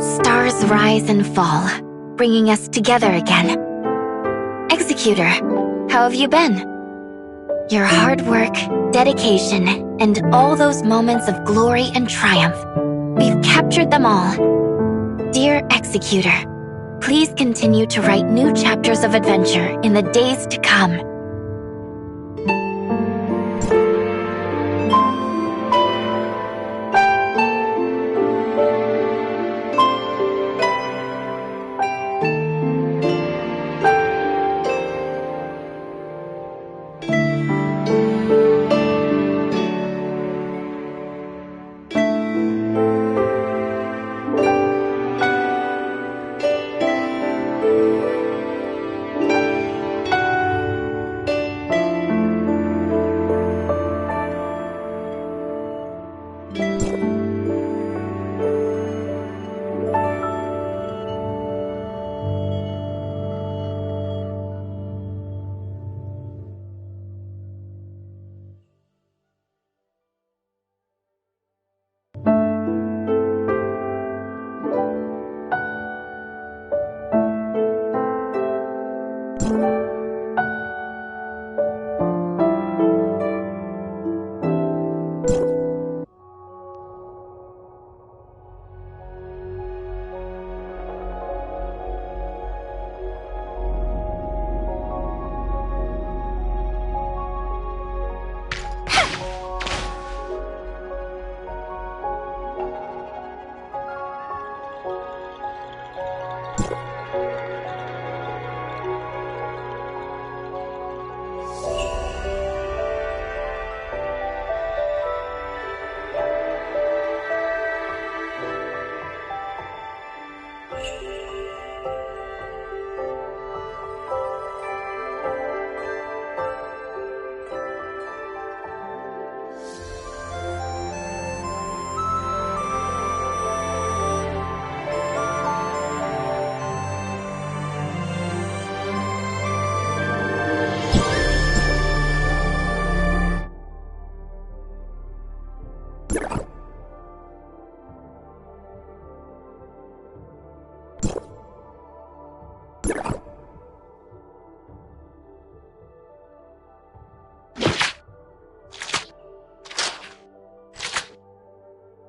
Stars rise and fall, bringing us together again. Executor, how have you been? Your hard work, dedication, and all those moments of glory and triumph, we've captured them all. Dear Executor, please continue to write new chapters of adventure in the days to come.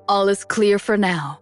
All is clear for now.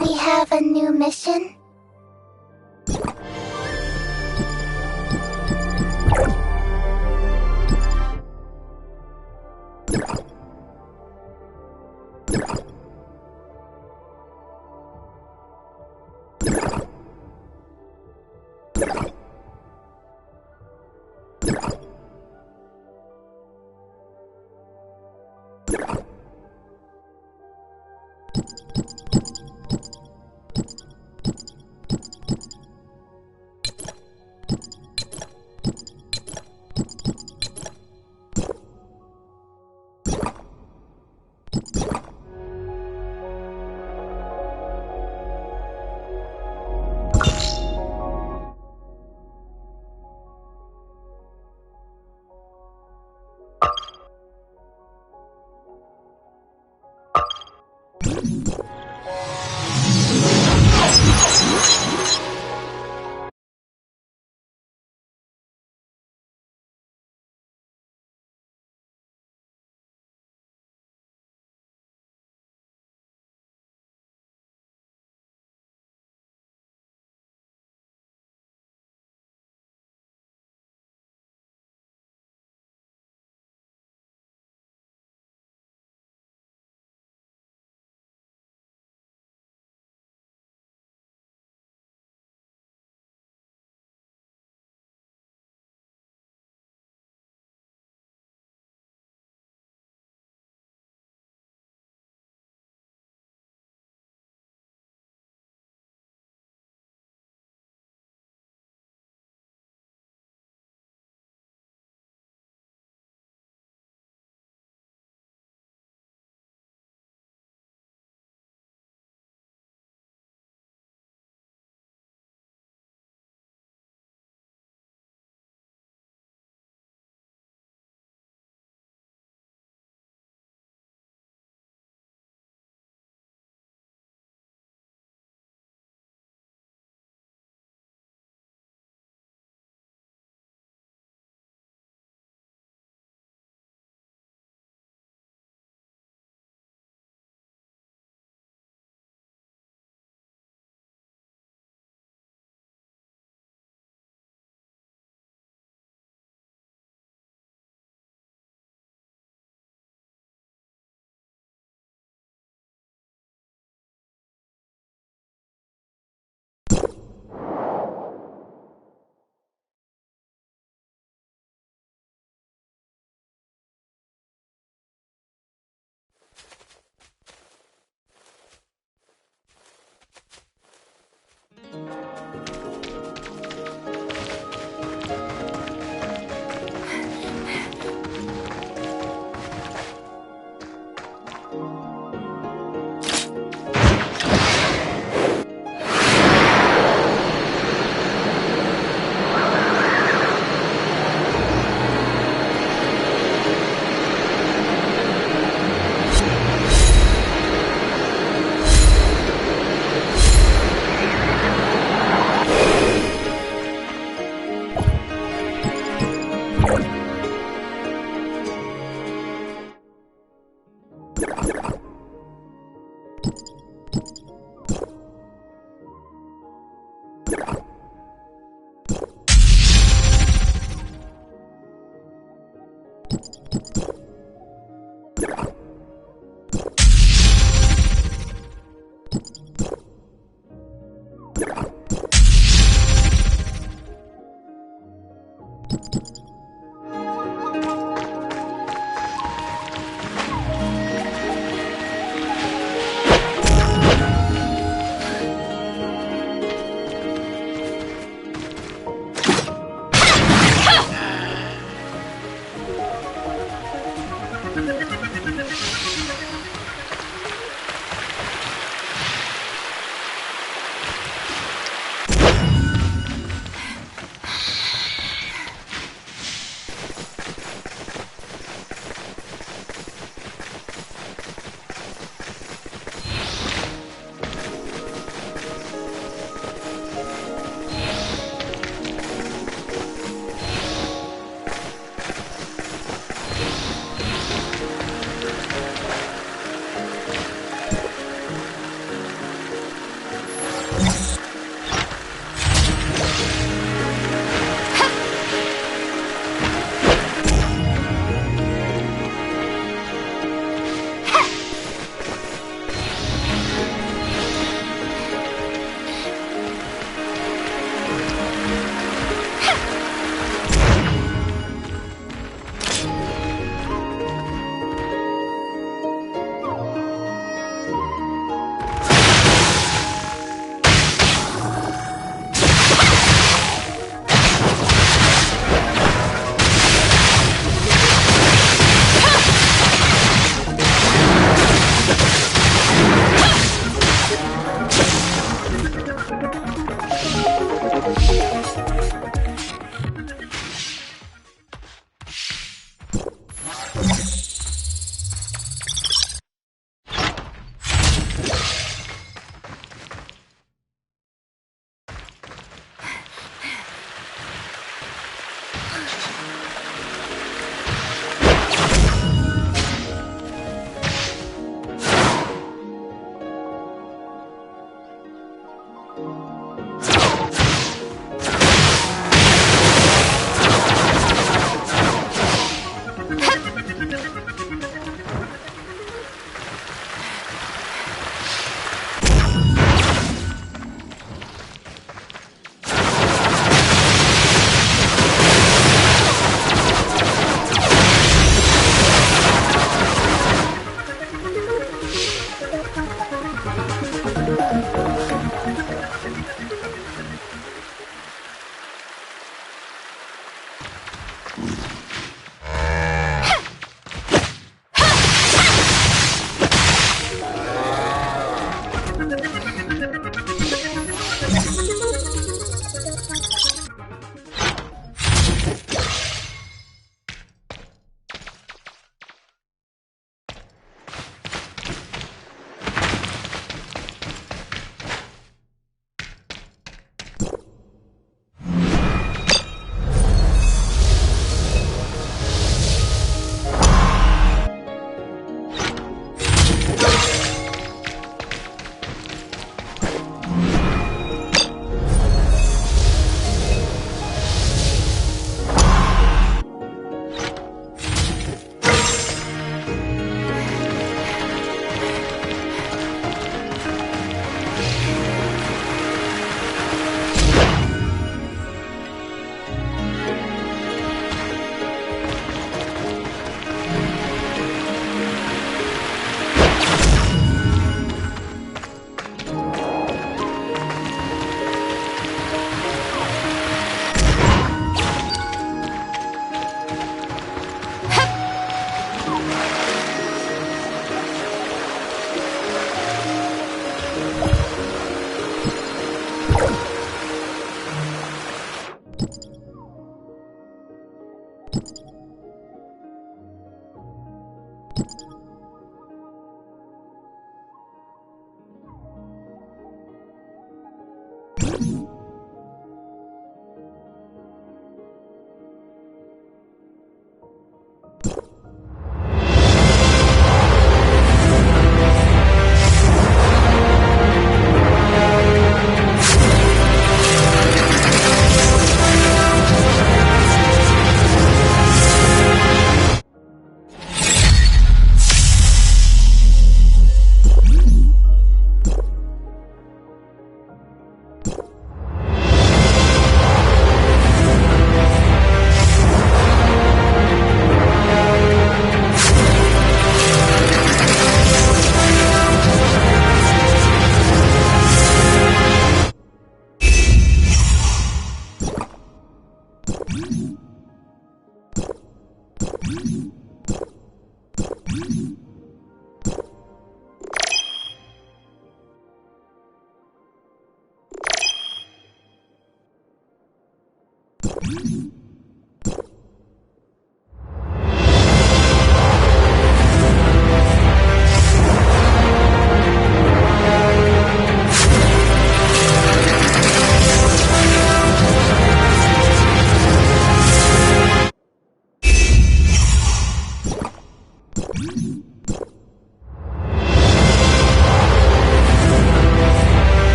We have a new mission?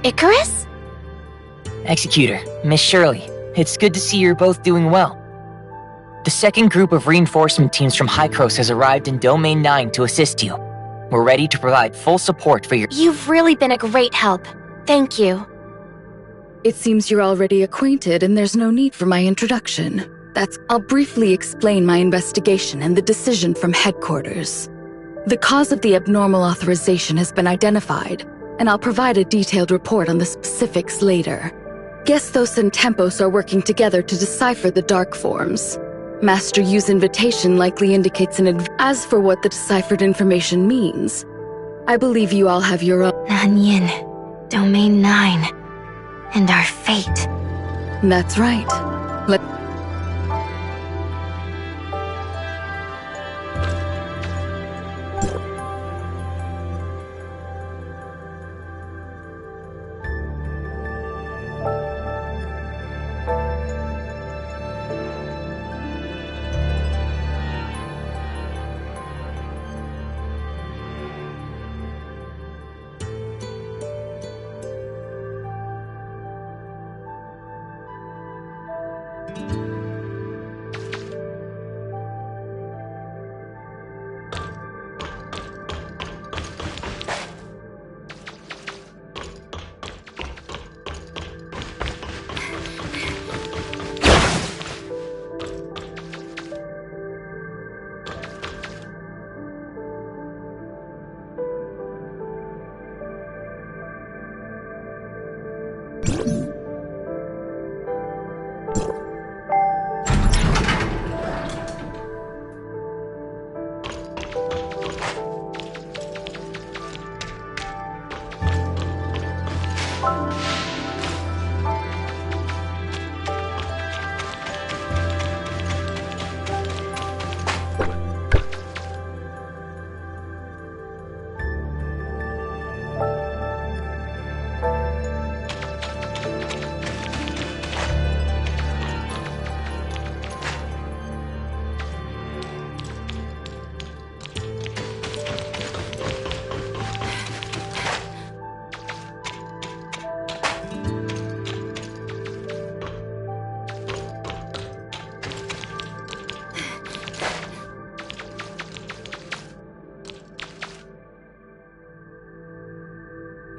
Icarus? Executor, Miss Shirley, it's good to see you're both doing well. The second group of reinforcement teams from Hykros has arrived in Domain 9 to assist you. We're ready to provide full support for your— You've really been a great help. Thank you. It seems you're already acquainted and there's no need for my introduction. I'll briefly explain my investigation and the decision from headquarters. The cause of the abnormal authorization has been identified, and I'll provide a detailed report on the specifics later. Gestos and Tempos are working together to decipher the dark forms. Master Yu's invitation likely indicates As for what the deciphered information means, I believe you all have your own— Nanyin, Domain 9, and our fate. That's right.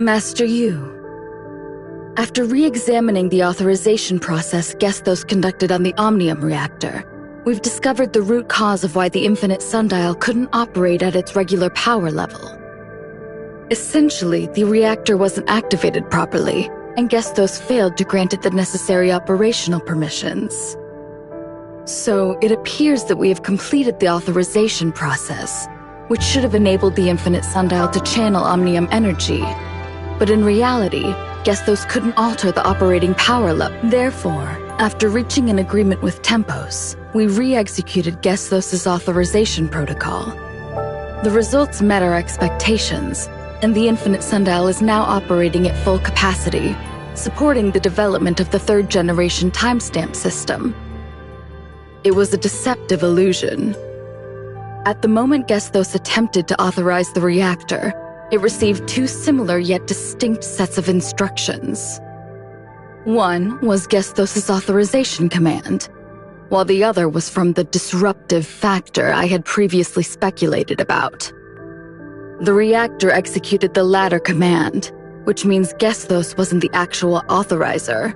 Master Yu, after re-examining the authorization process Gestos conducted on the Omnium reactor, we've discovered the root cause of why the Infinite Sundial couldn't operate at its regular power level. Essentially, the reactor wasn't activated properly, and Gestos failed to grant it the necessary operational permissions. So, it appears that we have completed the authorization process, which should have enabled the Infinite Sundial to channel Omnium energy. But in reality, Gestos couldn't alter the operating power level. Therefore, after reaching an agreement with Tempos, we re-executed Gestos' authorization protocol. The results met our expectations, and the Infinite Sundial is now operating at full capacity, supporting the development of the third-generation timestamp system. It was a deceptive illusion. At the moment Gestos attempted to authorize the reactor, it received two similar yet distinct sets of instructions. One was Gestos' authorization command, while the other was from the disruptive factor I had previously speculated about. The reactor executed the latter command, which means Gestos wasn't the actual authorizer.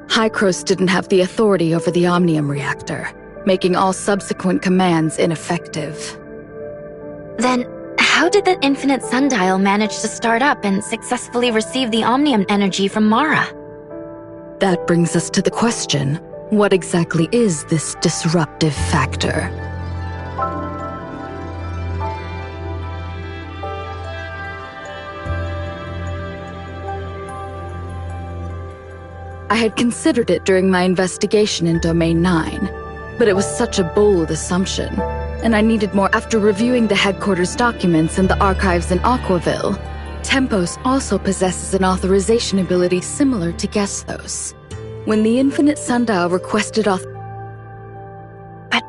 Hykros didn't have the authority over the Omnium reactor, making all subsequent commands ineffective. Then, how did the infinite sundial manage to start up and successfully receive the omnium energy from Mara? That brings us to the question, what exactly is this disruptive factor? I had considered it during my investigation in Domain 9, but it was such a bold assumption, and I needed more. After reviewing the headquarters documents and the archives in Aquaville, Tempos also possesses an authorization ability similar to Gestos. When the Infinite Sundial requested But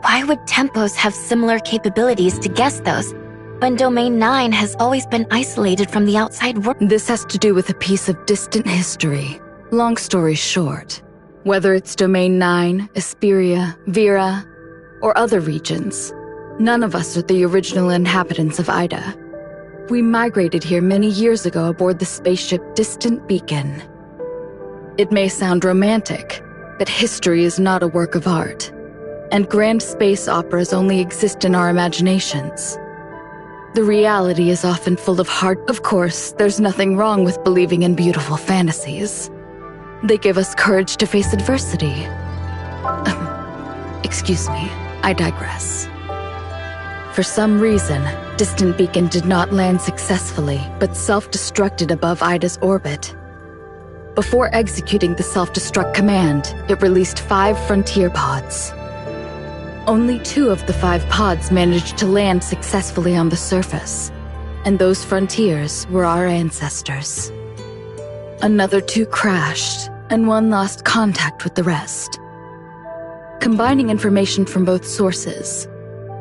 why would Tempos have similar capabilities to Gestos, when Domain 9 has always been isolated from the outside world? This has to do with a piece of distant history. Long story short, whether it's Domain 9, Esperia, Vera, or other regions, none of us are the original inhabitants of Ida. We migrated here many years ago aboard the spaceship Distant Beacon. It may sound romantic, but history is not a work of art, and grand space operas only exist in our imaginations. The reality is often full of heart. Of course, there's nothing wrong with believing in beautiful fantasies. They give us courage to face adversity. Excuse me, I digress. For some reason, Distant Beacon did not land successfully, but self-destructed above Ida's orbit. Before executing the self-destruct command, it released 5 frontier pods. Only 2 of the 5 pods managed to land successfully on the surface, and those frontiers were our ancestors. Another 2 crashed, and 1 lost contact with the rest. Combining information from both sources,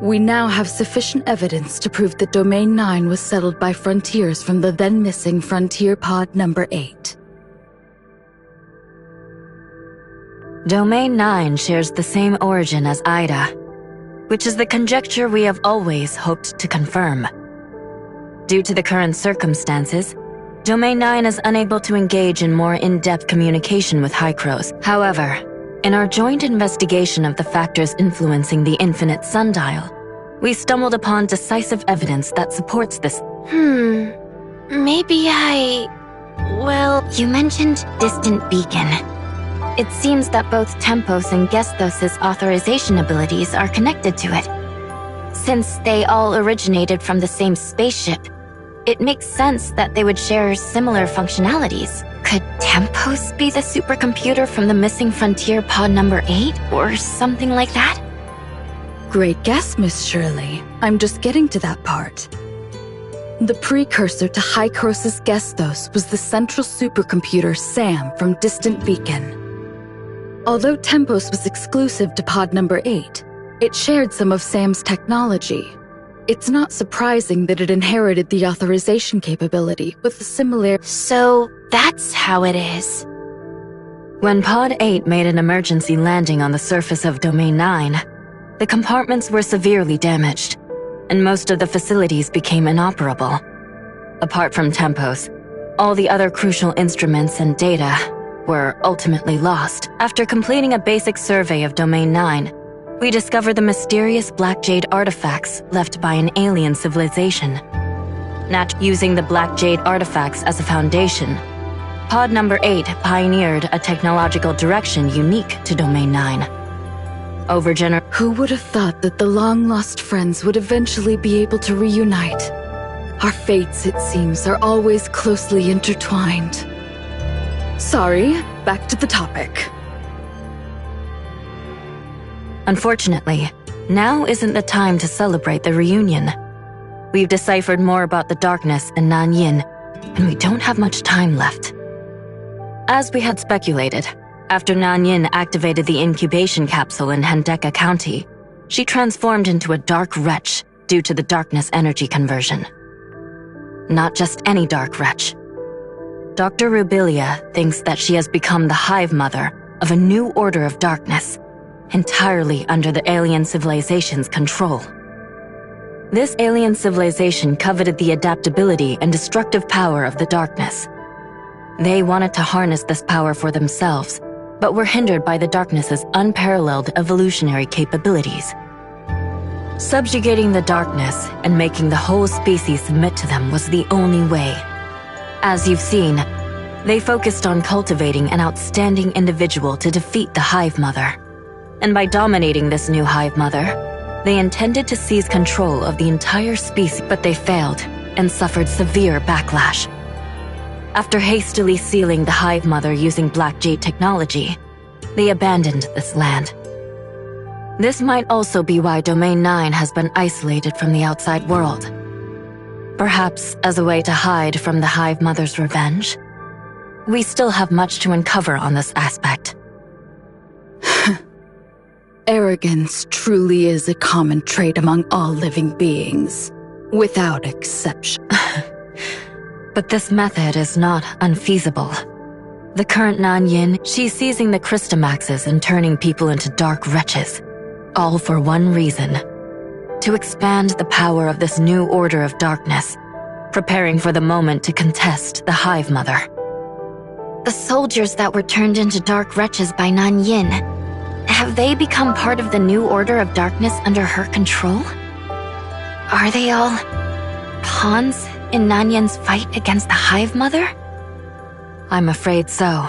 we now have sufficient evidence to prove that Domain 9 was settled by frontiers from the then-missing Frontier Pod number 8. Domain 9 shares the same origin as Ida, which is the conjecture we have always hoped to confirm. Due to the current circumstances, Domain 9 is unable to engage in more in-depth communication with Hykros. However, in our joint investigation of the factors influencing the Infinite Sundial, we stumbled upon decisive evidence that supports this. Well, you mentioned Distant Beacon. It seems that both Tempos and Gestos' authorization abilities are connected to it. Since they all originated from the same spaceship, it makes sense that they would share similar functionalities. Could Tempos be the supercomputer from the missing Frontier Pod number 8, or something like that? Great guess, Miss Shirley. I'm just getting to that part. The precursor to Hykros' Gestos was the central supercomputer SAM from Distant Beacon. Although Tempos was exclusive to Pod number 8, it shared some of SAM's technology. It's not surprising that it inherited the authorization capability with a similar. So that's how it is. When Pod 8 made an emergency landing on the surface of Domain 9, the compartments were severely damaged, and most of the facilities became inoperable. Apart from Tempos, all the other crucial instruments and data were ultimately lost. After completing a basic survey of Domain 9, we discovered the mysterious Black Jade artifacts left by an alien civilization. Using the Black Jade artifacts as a foundation, Pod number 8 pioneered a technological direction unique to Domain 9. Who would have thought that the long-lost friends would eventually be able to reunite? Our fates, it seems, are always closely intertwined. Sorry, back to the topic. Unfortunately, now isn't the time to celebrate the reunion. We've deciphered more about the darkness in Nanyin, and we don't have much time left. As we had speculated, after Nanyin activated the incubation capsule in Hendeka County, she transformed into a dark wretch due to the darkness energy conversion. Not just any dark wretch. Dr. Rubilia thinks that she has become the hive mother of a new order of darkness, entirely under the alien civilization's control. This alien civilization coveted the adaptability and destructive power of the darkness. They wanted to harness this power for themselves, but were hindered by the darkness's unparalleled evolutionary capabilities. Subjugating the darkness and making the whole species submit to them was the only way. As you've seen, they focused on cultivating an outstanding individual to defeat the Hive Mother. And by dominating this new Hive Mother, they intended to seize control of the entire species, but they failed and suffered severe backlash. After hastily sealing the Hive Mother using Black Jade technology, they abandoned this land. This might also be why Domain 9 has been isolated from the outside world. Perhaps as a way to hide from the Hive Mother's revenge? We still have much to uncover on this aspect. Arrogance truly is a common trait among all living beings, without exception. But this method is not unfeasible. The current Nanyin, she's seizing the Crystamaxes and turning people into dark wretches. All for one reason: to expand the power of this new order of darkness, preparing for the moment to contest the Hive Mother. The soldiers that were turned into dark wretches by Nanyin, have they become part of the new order of darkness under her control? Are they all pawns in Nanyin's fight against the Hive Mother? I'm afraid so.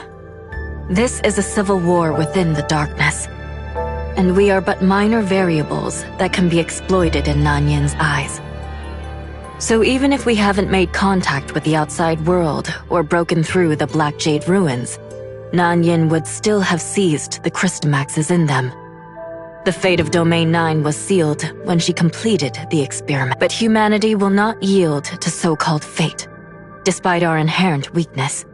This is a civil war within the darkness, and we are but minor variables that can be exploited in Nanyin's eyes. So even if we haven't made contact with the outside world or broken through the Black Jade ruins, Nanyin would still have seized the Crystamaxes in them. The fate of Domain 9 was sealed when she completed the experiment, but humanity will not yield to so-called fate, despite our inherent weakness.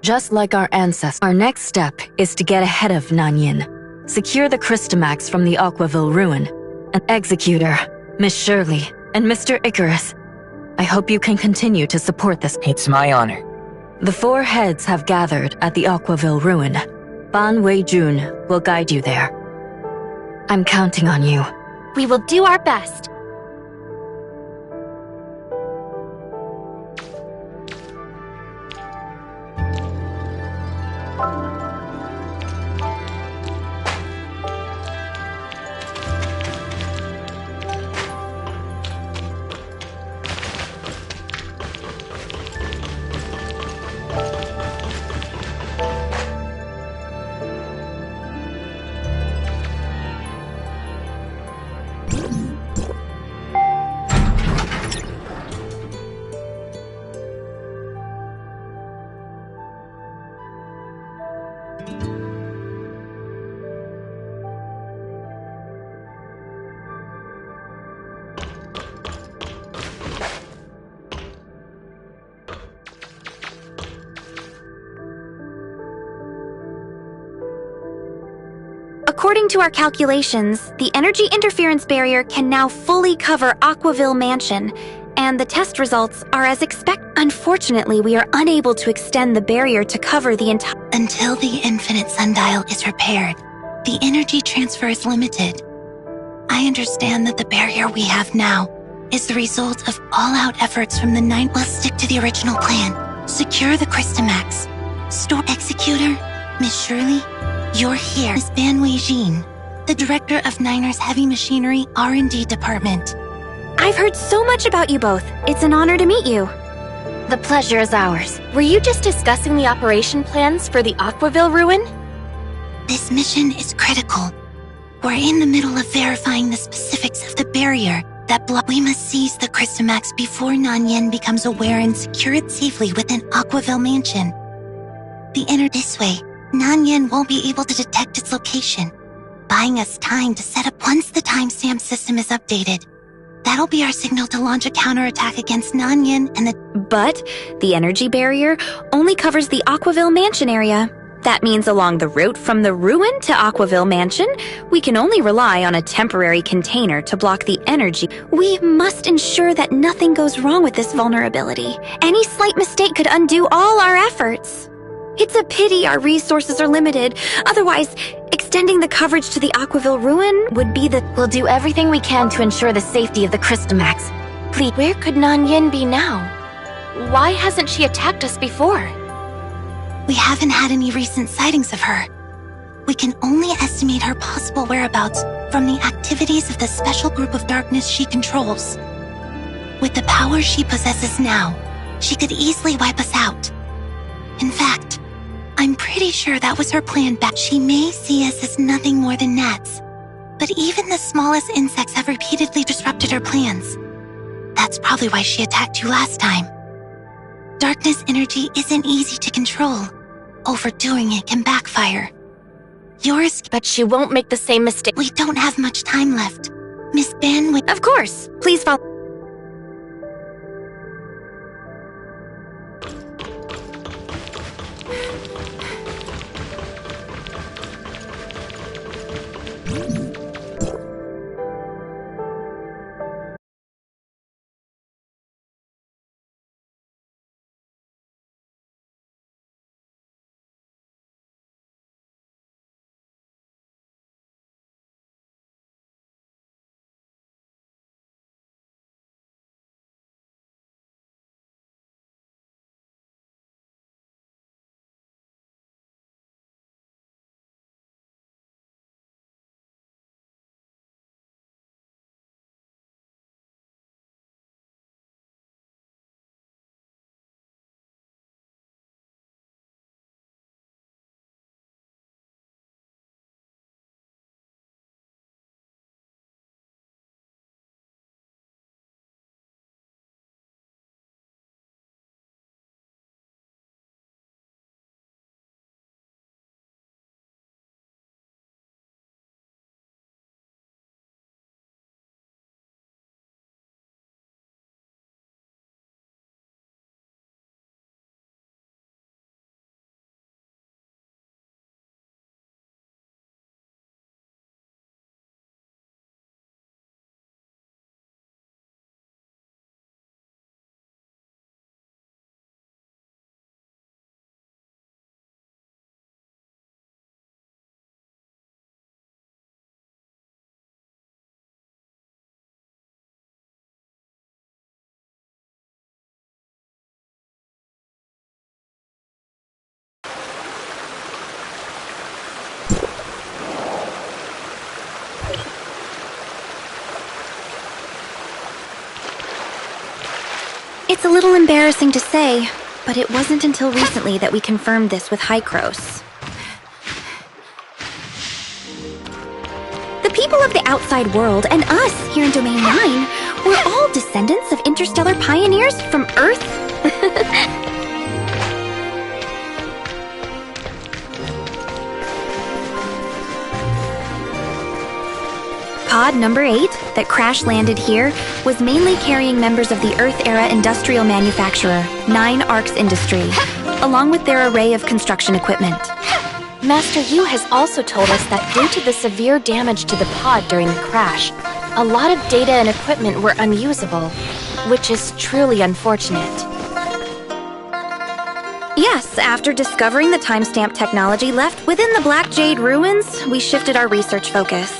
Just like our ancestors, our next step is to get ahead of Nanyin, secure the Crystamax from the Aquaville ruin, and Executor, Miss Shirley, and Mr. Icarus. I hope you can continue to support this. It's my honor. The four heads have gathered at the Aquaville ruin. Ban Wei-jun will guide you there. I'm counting on you. We will do our best. According to our calculations, the energy interference barrier can now fully cover Aquaville Mansion, and the test results are as expected. Unfortunately, we are unable to extend the barrier to cover the entire... Until the infinite sundial is repaired, the energy transfer is limited. I understand that the barrier we have now is the result of all-out efforts from the 9. We'll stick to the original plan. Secure the Crystamax. Store Executor, Miss Shirley, you're here. Miss Ban Wei-jin, the director of Niner's Heavy Machinery R&D Department. I've heard so much about you both. It's an honor to meet you. The pleasure is ours. Were you just discussing the operation plans for the Aquaville ruin? This mission is critical. We're in the middle of verifying the specifics of the barrier that we must seize the Crystamax before Nanyin becomes aware and secure it safely within Aquaville Mansion. This way, Nanyin won't be able to detect its location, buying us time to set up once the timestamp system is updated. That'll be our signal to launch a counterattack against Nanyin and the... But the energy barrier only covers the Aquaville Mansion area. That means along the route from the ruin to Aquaville Mansion, we can only rely on a temporary container to block the energy. We must ensure that nothing goes wrong with this vulnerability. Any slight mistake could undo all our efforts. It's a pity our resources are limited. Otherwise, extending the coverage to the Aquaville ruin would be the... We'll do everything we can to ensure the safety of the Crystamax. Please, where could Nanyin be now? Why hasn't she attacked us before? We haven't had any recent sightings of her. We can only estimate her possible whereabouts from the activities of the special group of darkness she controls. With the power she possesses now, she could easily wipe us out. In fact, I'm pretty sure that was her plan back. She may see us as nothing more than gnats, but even the smallest insects have repeatedly disrupted her plans. That's probably why she attacked you last time. Darkness energy isn't easy to control. Overdoing it can backfire. But she won't make the same mistake. We don't have much time left. Miss Ben would— Of course. Please follow. It's a little embarrassing to say, but it wasn't until recently that we confirmed this with Hykros. The people of the outside world and us here in Domain 9 were all descendants of interstellar pioneers from Earth. Pod number 8, that crash-landed here, was mainly carrying members of the Earth-era industrial manufacturer, 9 Arcs Industry, along with their array of construction equipment. Master Yu has also told us that due to the severe damage to the pod during the crash, a lot of data and equipment were unusable, which is truly unfortunate. Yes, after discovering the timestamp technology left within the Black Jade ruins, we shifted our research focus.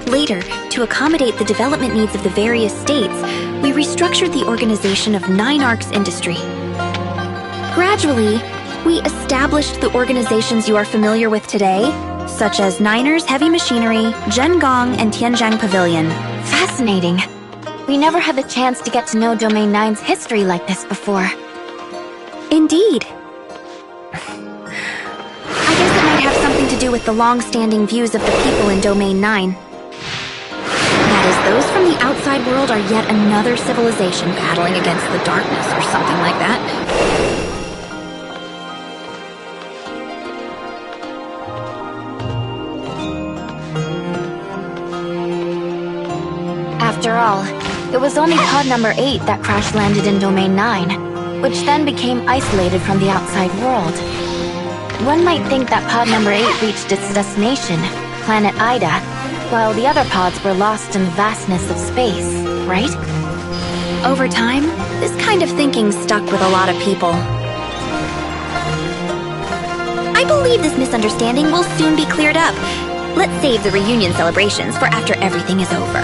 Later, to accommodate the development needs of the various states, we restructured the organization of 9 Arcs Industry. Gradually, we established the organizations you are familiar with today, such as Niners Heavy Machinery, Zhengong, and Tianjiang Pavilion. Fascinating. We never had the chance to get to know Domain 9's history like this before. Indeed. I guess it might have something to do with the long-standing views of the people in Domain 9. That is, those from the outside world are yet another civilization battling against the darkness or something like that. After all, it was only pod number 8 that crash-landed in Domain 9, which then became isolated from the outside world. One might think that pod number 8 reached its destination, planet Ida, while the other pods were lost in the vastness of space, right? Over time, this kind of thinking stuck with a lot of people. I believe this misunderstanding will soon be cleared up. Let's save the reunion celebrations for after everything is over.